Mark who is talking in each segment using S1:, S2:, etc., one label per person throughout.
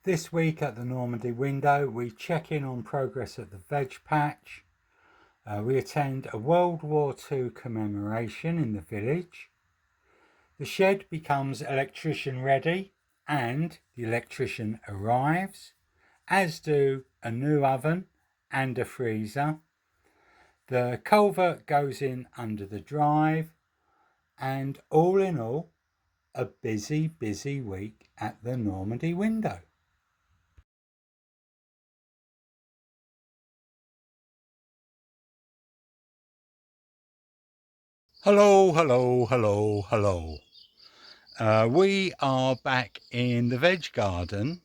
S1: This week at the Normandy window, we check in on progress at the veg patch. We attend a World War II commemoration in the village. The shed becomes electrician ready and the electrician arrives, as do a new oven and a freezer. The culvert goes in under the drive, and all in all, a busy week at the Normandy window. Hello. We are back in the veg garden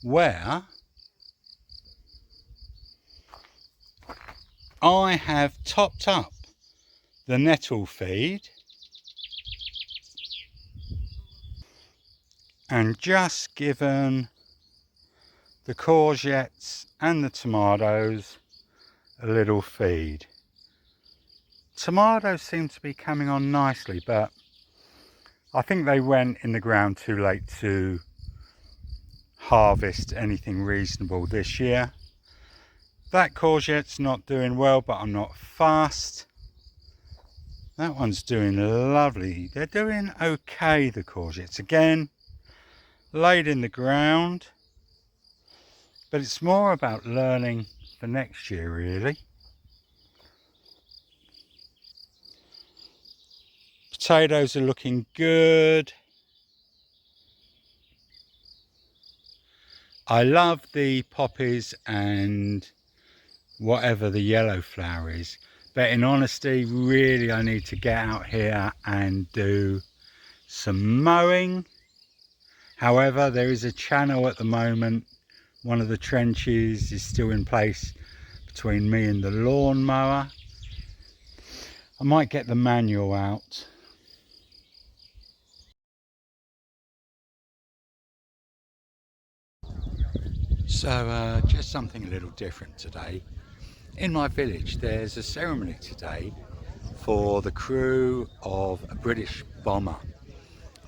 S1: where I have topped up the nettle feed and just given the courgettes and the tomatoes a little feed. Tomatoes seem to be coming on nicely, but I think they went in the ground too late to harvest anything reasonable this year. That courgette's not doing well, but I'm not fussed. That one's doing lovely. They're doing okay, the courgettes. Again, laid in the ground, but it's more about learning for next year, really. Potatoes are looking good. I love the poppies and whatever the yellow flower is, but in honesty, really I need to get out here and do some mowing. However, there is a channel at the moment. One of the trenches is still in place between me and the lawnmower. I might get the manual out. So just something a little different today. In my village there's a ceremony today for the crew of a British bomber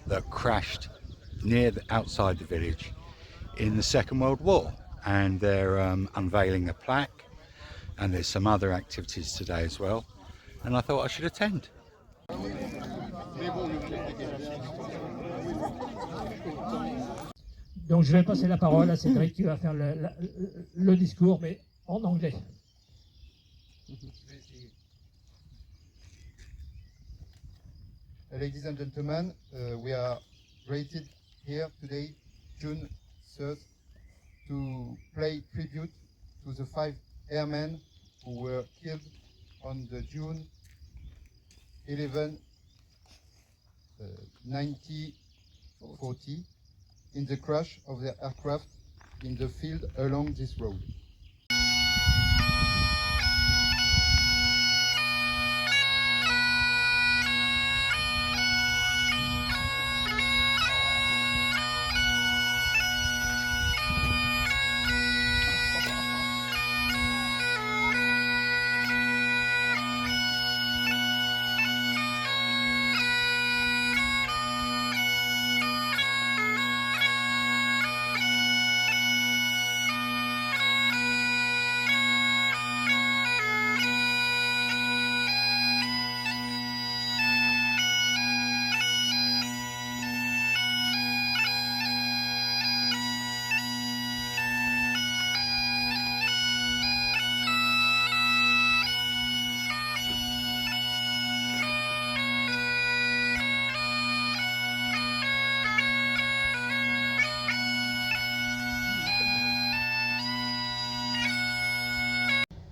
S1: that crashed outside the village in the Second World War, and they're unveiling a plaque, and there's some other activities today as well, and I thought I should attend.
S2: Donc je vais passer la parole à Cédric qui va faire le discours, mais en anglais.
S3: Ladies and gentlemen, we are rated here today, June 3rd, to pay tribute to the 5 airmen who were killed on the June 11, 1940 in the crash of their aircraft in the field along this road.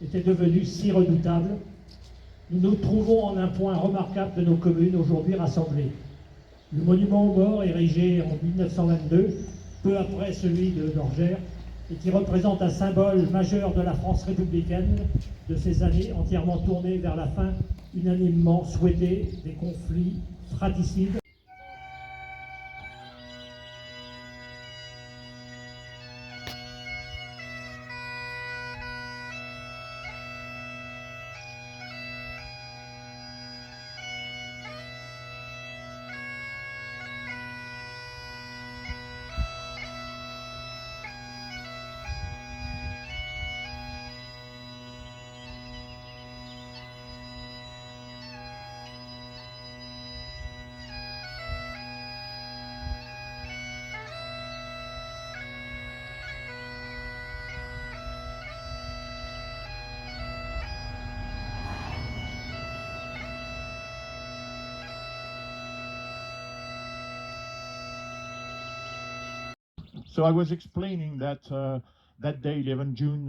S2: Était devenu si redoutable, nous nous trouvons en un point remarquable de nos communes aujourd'hui rassemblées. Le monument aux morts, érigé en 1922, peu après celui de Gorgère, et qui représente un symbole majeur de la France républicaine de ces années entièrement tournées vers la fin unanimement souhaitée des conflits fraticides.
S4: So I was explaining that that day, 11 June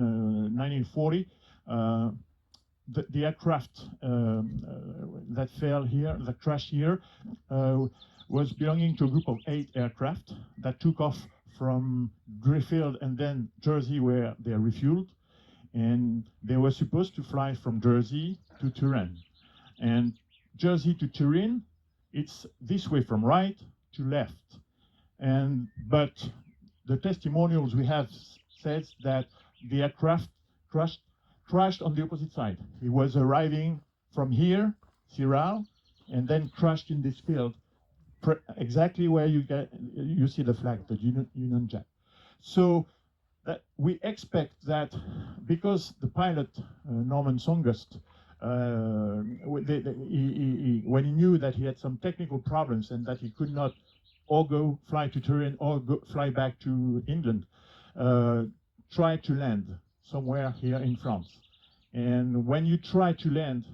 S4: 1940, the aircraft that fell here, that crashed here, was belonging to a group of 8 aircraft that took off from Driffield and then Jersey, where they refueled. And they were supposed to fly from Jersey to Turin. And Jersey to Turin, it's this way from right to left. But the testimonials we have says that the aircraft crashed on the opposite side. It was arriving from here, Sirral, and then crashed in this field, exactly where you see the flag, the Union Jack. So we expect that because the pilot, Norman Songust, when he knew that he had some technical problems and that he could not or fly to Turin or fly back to England, tried to land somewhere here in France. And when you try to land,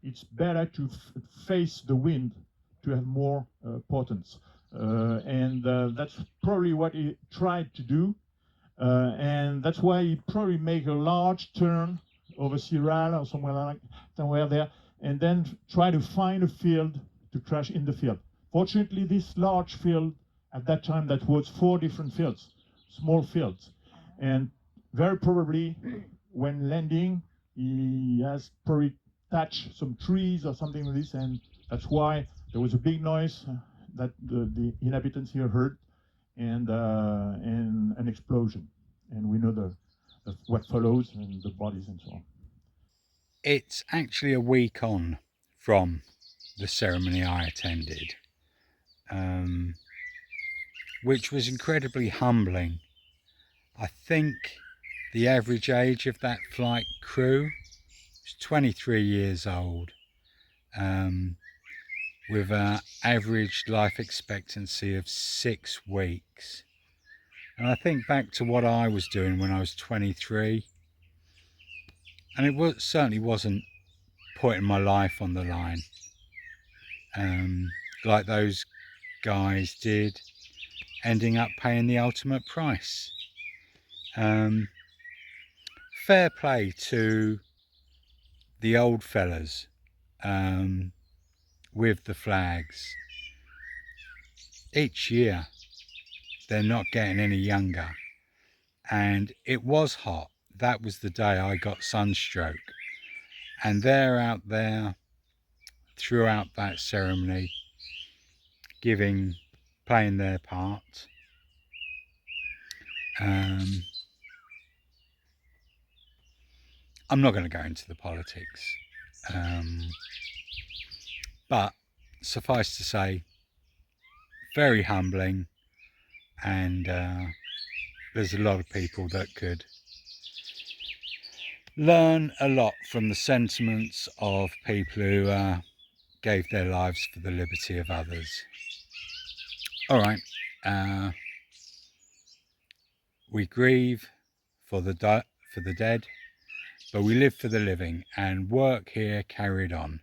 S4: it's better to face the wind to have more potence. And that's probably what he tried to do. And that's why he probably make a large turn over Sirral or somewhere there, and then try to find a field to crash in the field. Fortunately, this large field at that time, that was 4 different fields, small fields, and very probably when landing, he has probably touched some trees or something like this, and that's why there was a big noise that the inhabitants here heard, and an explosion. And we know what follows and the bodies and so on.
S1: It's actually a week on from the ceremony I attended, which was incredibly humbling. I think the average age of that flight crew was 23 years old, with an average life expectancy of 6 weeks. And I think back to what I was doing when I was 23, and it certainly wasn't putting my life on the line, like those guys did, ending up paying the ultimate price. Fair play to the old fellas with the flags. Each year they're not getting any younger, and it was hot. That was the day I got sunstroke, and they're out there throughout that ceremony playing their part. I'm not going to go into the politics, but suffice to say, very humbling, and there's a lot of people that could learn a lot from the sentiments of people who gave their lives for the liberty of others. All right, we grieve for the dead, but we live for the living, and work here carried on.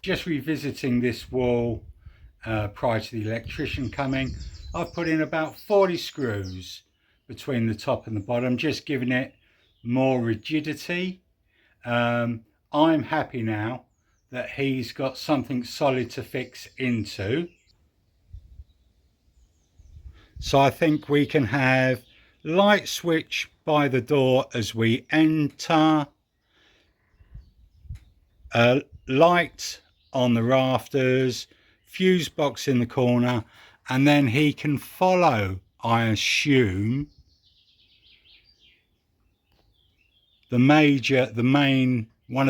S1: Just revisiting this wall prior to the electrician coming, I've put in about 40 screws between the top and the bottom, just giving it more rigidity. I'm happy now that he's got something solid to fix into. So I think we can have light switch by the door as we enter, a light on the rafters, fuse box in the corner, and then he can follow, I assume, one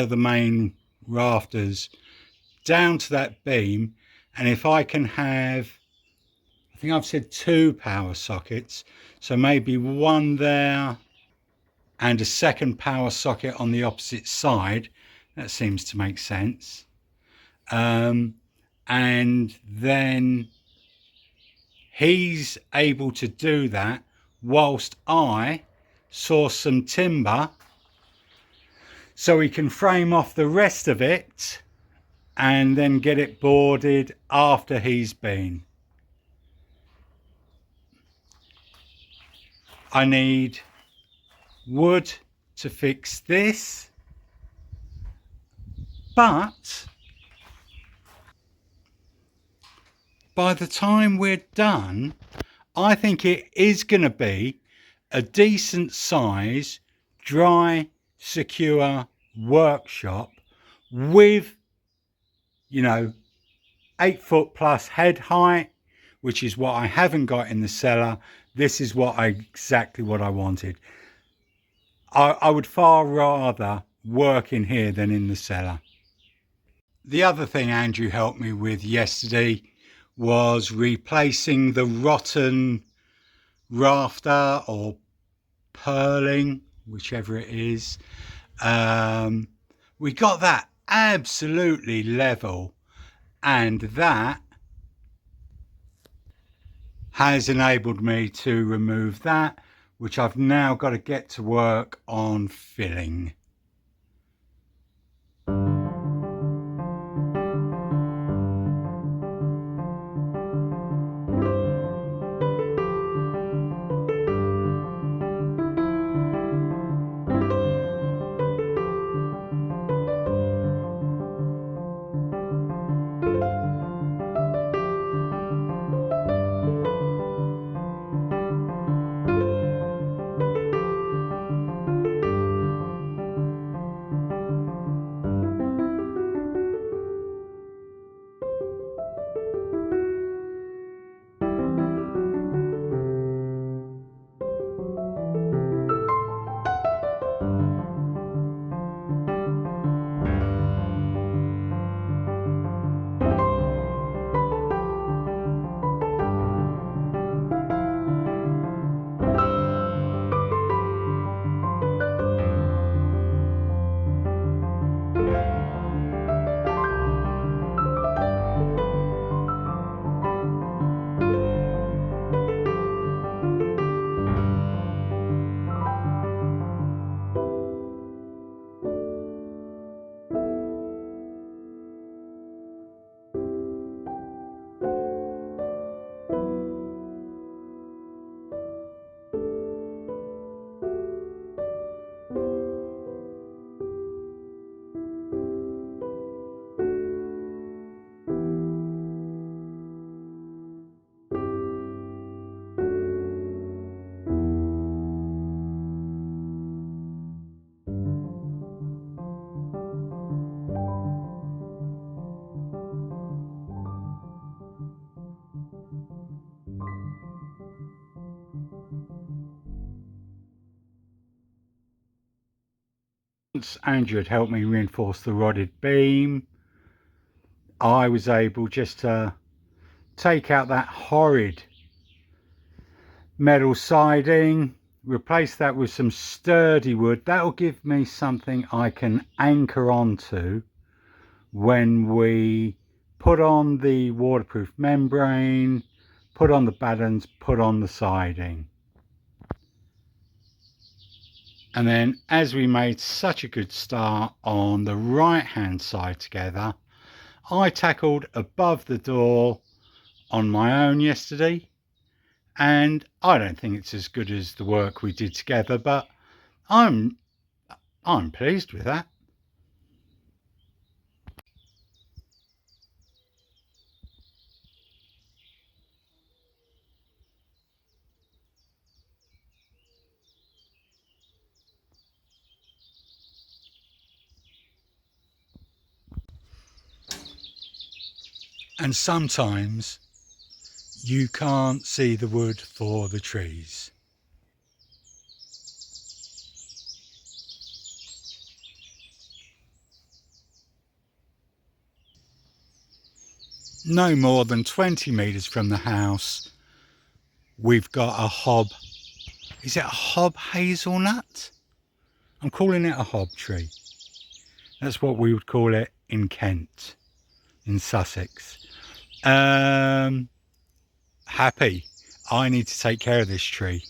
S1: of the main rafters down to that beam. And if I can have, I think I've said 2 power sockets, so maybe one there and a second power socket on the opposite side, that seems to make sense. And then he's able to do that whilst I source some timber so he can frame off the rest of it and then get it boarded after he's been. I need wood to fix this, but by the time we're done, I think it is going to be a decent size, dry, secure workshop with, 8 foot plus head height, which is what I haven't got in the cellar. This is exactly what I wanted. I would far rather work in here than in the cellar. The other thing Andrew helped me with yesterday was replacing the rotten rafter or purling, whichever it is. We got that absolutely level, and that has enabled me to remove that, which I've now got to get to work on filling. Once Andrew had helped me reinforce the rodded beam, I was able just to take out that horrid metal siding, replace that with some sturdy wood. That'll give me something I can anchor onto when we put on the waterproof membrane, put on the battens, put on the siding. And then, as we made such a good start on the right hand side together, I tackled above the door on my own yesterday, and I don't think it's as good as the work we did together, but I'm pleased with that. And sometimes you can't see the wood for the trees. No more than 20 metres from the house, we've got a hob. Is it a hob hazelnut? I'm calling it a hob tree. That's what we would call it in Kent, in Sussex. Happy. I need to take care of this tree.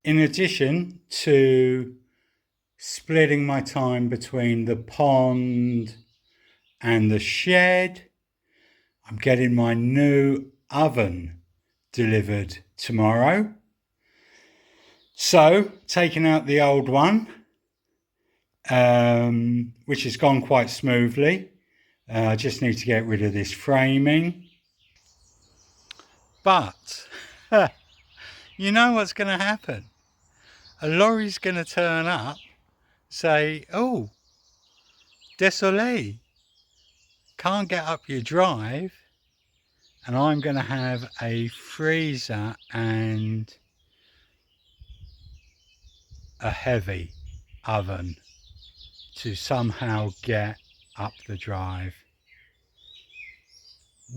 S1: In addition to splitting my time between the pond and the shed, I'm getting my new oven delivered tomorrow. So, taking out the old one, which has gone quite smoothly. I just need to get rid of this framing. But, you know what's going to happen? A lorry's going to turn up, say, oh, désolé, can't get up your drive, and I'm going to have a freezer and a heavy oven to somehow get up the drive.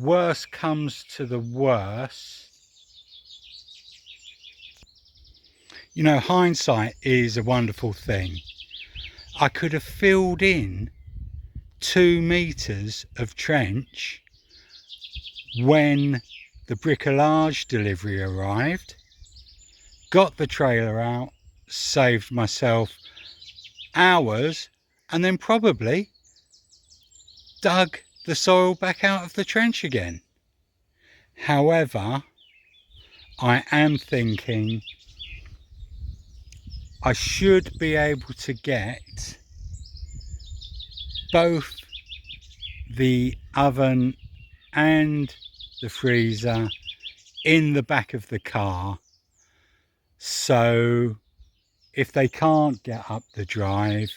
S1: Worst comes to the worst. You know, hindsight is a wonderful thing. I could have filled in 2 meters of trench when the bricolage delivery arrived, got the trailer out, saved myself hours, and then probably dug the soil back out of the trench again. However, I am thinking I should be able to get both the oven and the freezer in the back of the car, so if they can't get up the drive,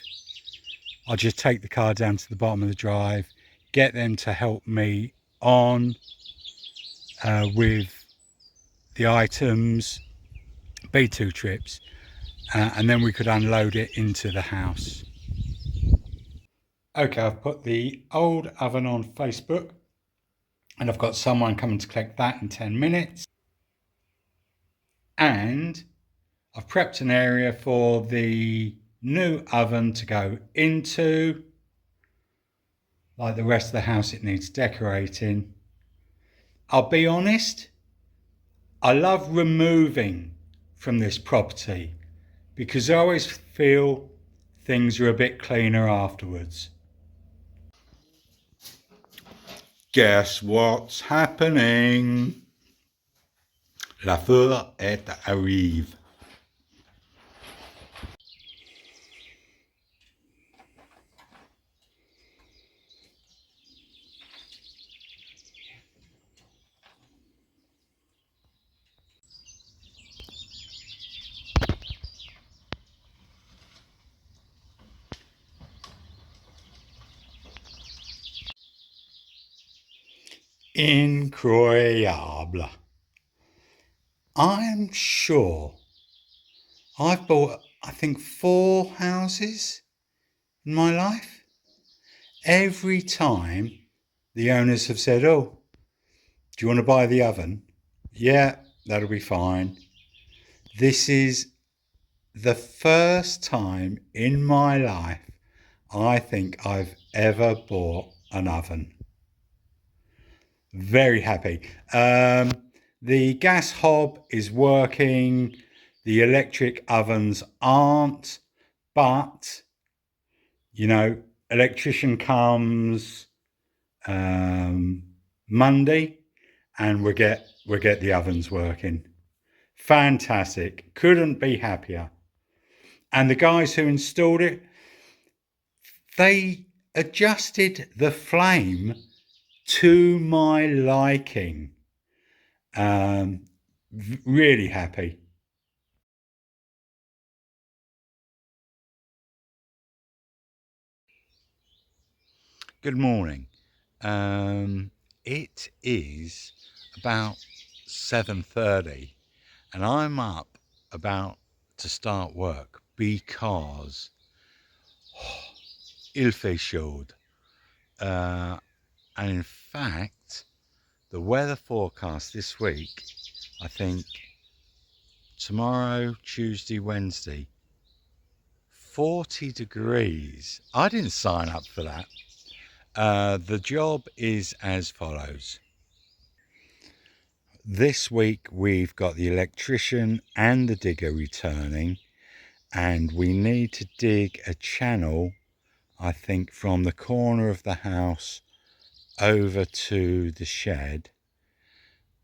S1: I'll just take the car down to the bottom of the drive, get them to help me on with the items, B2 trips, and then we could unload it into the house. Okay, I've put the old oven on Facebook and I've got someone coming to collect that in 10 minutes. And I've prepped an area for the new oven to go into. Like the rest of the house, it needs decorating. I'll be honest, I love removing from this property because I always feel things are a bit cleaner afterwards. Guess what's happening? La fête arrive. Incroyable. I'm sure I've bought, I think, 4 houses in my life. Every time the owners have said, oh, do you want to buy the oven? Yeah, that'll be fine. This is the first time in my life I think I've ever bought an oven. Very happy. The gas hob is working. The electric ovens aren't, but you know, electrician comes Monday, and we'll get the ovens working. Fantastic. Couldn't be happier. And the guys who installed it, they adjusted the flame to my liking. Really happy. Good morning. it is about 7:30 and I'm up about to start work because il fait chaud. And in fact, the weather forecast this week, I think tomorrow, Tuesday, Wednesday, 40 degrees. I didn't sign up for that. The job is as follows. This week we've got the electrician and the digger returning, and we need to dig a channel, I think, from the corner of the house over to the shed.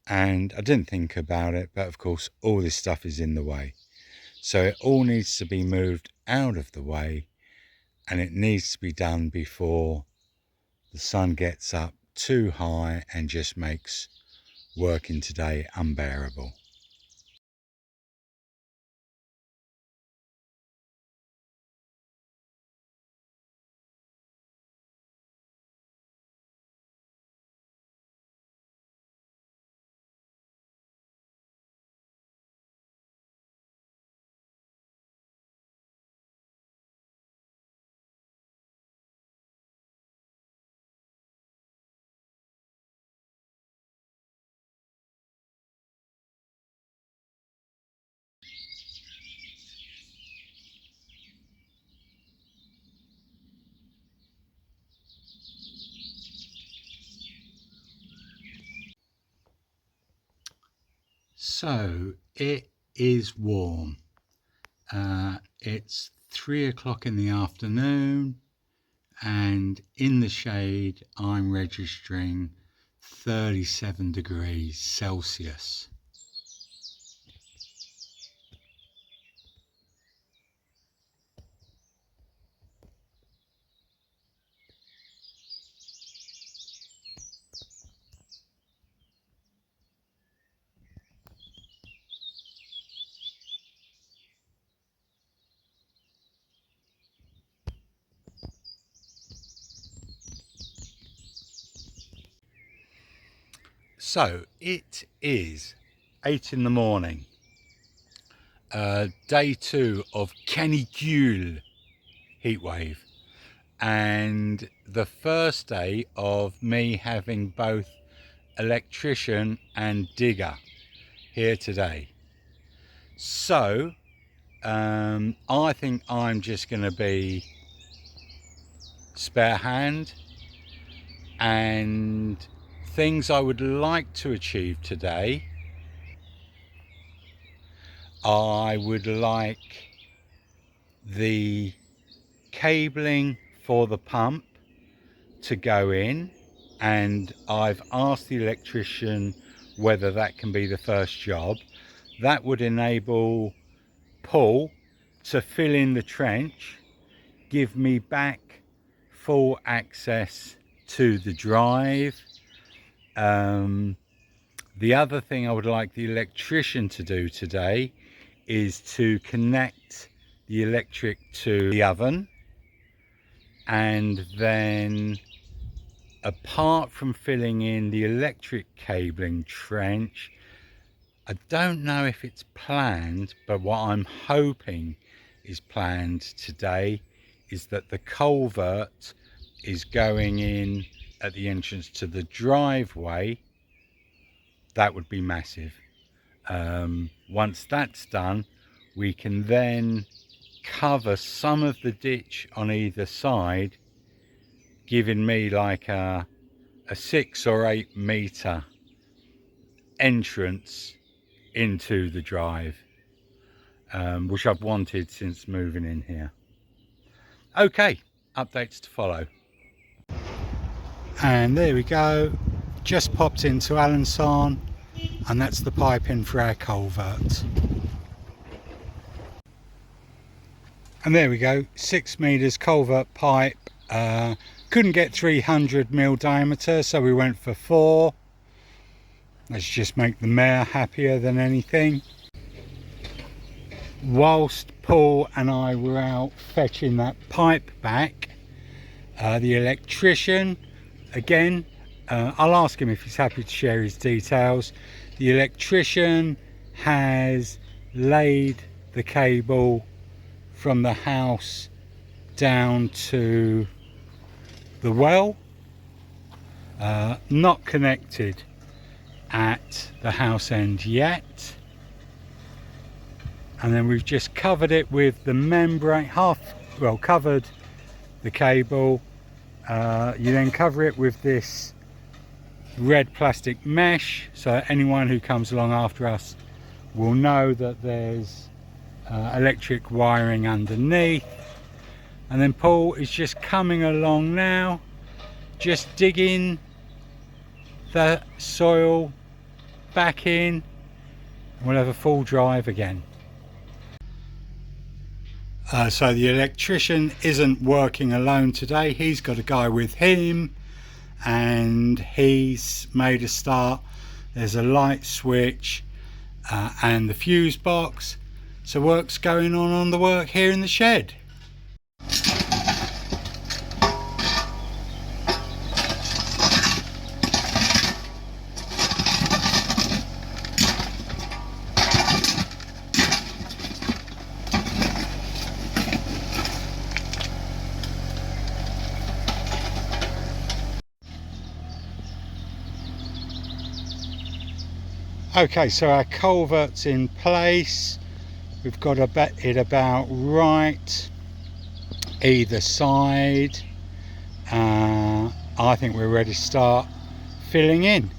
S1: And I didn't think about it, but of course all this stuff is in the way. So it all needs to be moved out of the way, and it needs to be done before the sun gets up too high and just makes working today unbearable. So it is warm. It's 3 o'clock in the afternoon, and in the shade I'm registering 37 degrees Celsius. So it is 8 in the morning, day 2 of canicule, heatwave, and the first day of me having both electrician and digger here today. So I think I'm just going to be spare hand, and things I would like to achieve today. I would like the cabling for the pump to go in, and I've asked the electrician whether that can be the first job. That would enable Paul to fill in the trench, give me back full access to the drive. The other thing I would like the electrician to do today is to connect the electric to the oven, and then apart from filling in the electric cabling trench, I don't know if it's planned, but what I'm hoping is planned today is that the culvert is going in at the entrance to the driveway. That would be massive. Once that's done, we can then cover some of the ditch on either side, giving me like a 6 or 8 meter entrance into the drive, which I've wanted since moving in here. Okay, updates to follow. And there we go, just popped into Alençon, and that's the piping for our culvert. And there we go, 6 meters culvert pipe. Couldn't get 300mm diameter, so we went for 4. Let's just make the mayor happier than anything. Whilst Paul and I were out fetching that pipe back, the electrician again I'll ask him if he's happy to share his details. The electrician has laid the cable from the house down to the well, not connected at the house end yet, and then we've just covered it with the membrane, covered the cable. You then cover it with this red plastic mesh, so anyone who comes along after us will know that there's electric wiring underneath. And then Paul is just coming along now, just digging the soil back in, and we'll have a full drive again. So the electrician isn't working alone today, he's got a guy with him, and he's made a start. There's a light switch and the fuse box, so work's going on the work here in the shed. Okay, so our culvert's in place. We've got it about right either side. I think we're ready to start filling in.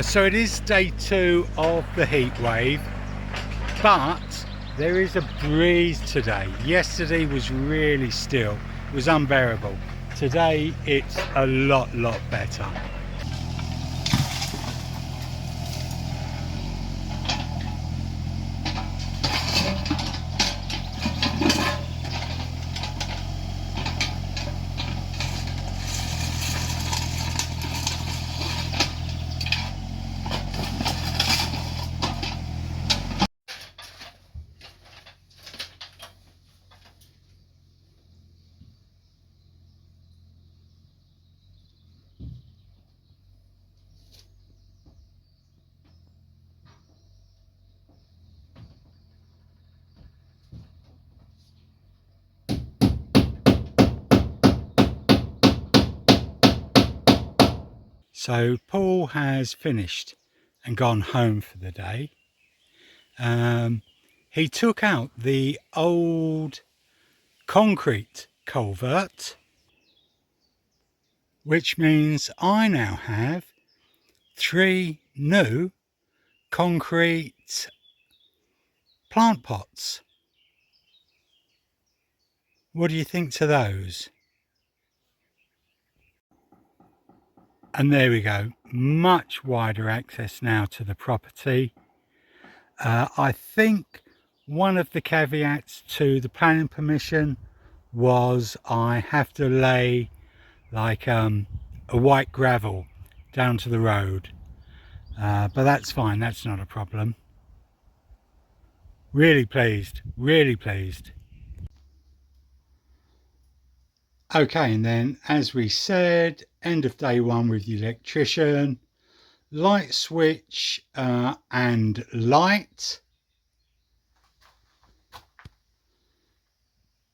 S1: So it is day 2 of the heat wave, but there is a breeze today. Yesterday was really still, it was unbearable. Today it's a lot better. So Paul has finished and gone home for the day. He took out the old concrete culvert, which means I now have 3 new concrete plant pots. What do you think to those? And there we go, much wider access now to the property. I think one of the caveats to the planning permission was I have to lay like a white gravel down to the road, but that's fine, that's not a problem. Really pleased, really pleased. Okay, and then as we said, end of day 1 with the electrician, light switch and light,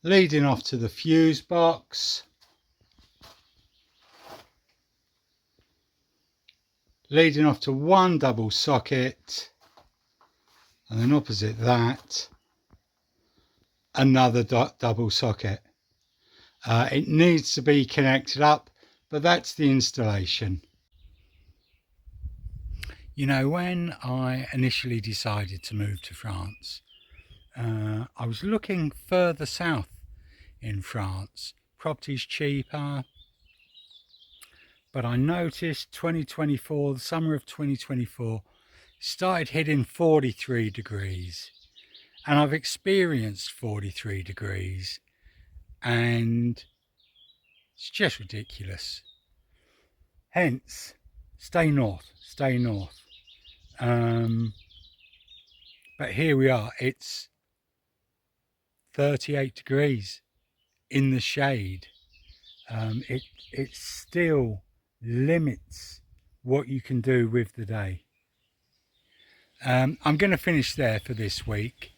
S1: leading off to the fuse box, leading off to 1 double socket, and then opposite that another double socket. It needs to be connected up, but that's the installation. You know, when I initially decided to move to France, I was looking further south in France. Property's cheaper, but I noticed 2024, the summer of 2024, started hitting 43 degrees. And I've experienced 43 degrees, and it's just ridiculous. Hence, stay north, stay north. But here we are, it's 38 degrees in the shade. It still limits what you can do with the day. I'm going to finish there for this week.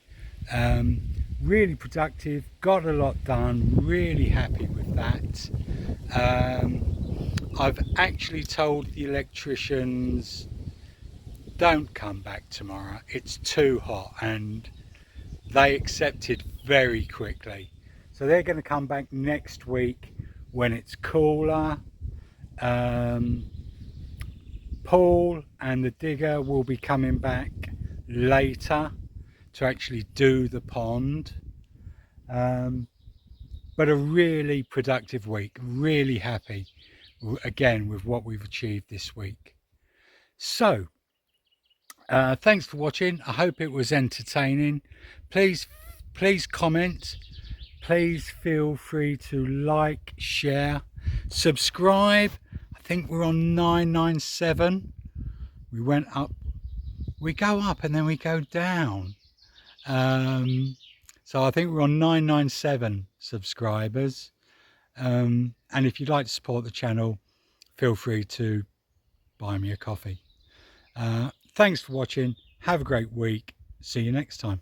S1: Really productive, got a lot done, really happy with that. I've actually told the electricians, don't come back tomorrow, it's too hot, and they accepted very quickly. So they're going to come back next week when it's cooler. Paul and the digger will be coming back later to actually do the pond. But a really productive week, really happy again with what we've achieved this week. So thanks for watching. I hope it was entertaining. Please comment, please feel free to like, share, subscribe. I think we're on 997. We went up, we go up and then we go down. So I think we're on 997 subscribers. And if you'd like to support the channel, feel free to buy me a coffee. Thanks for watching. Have a great week. See you next time.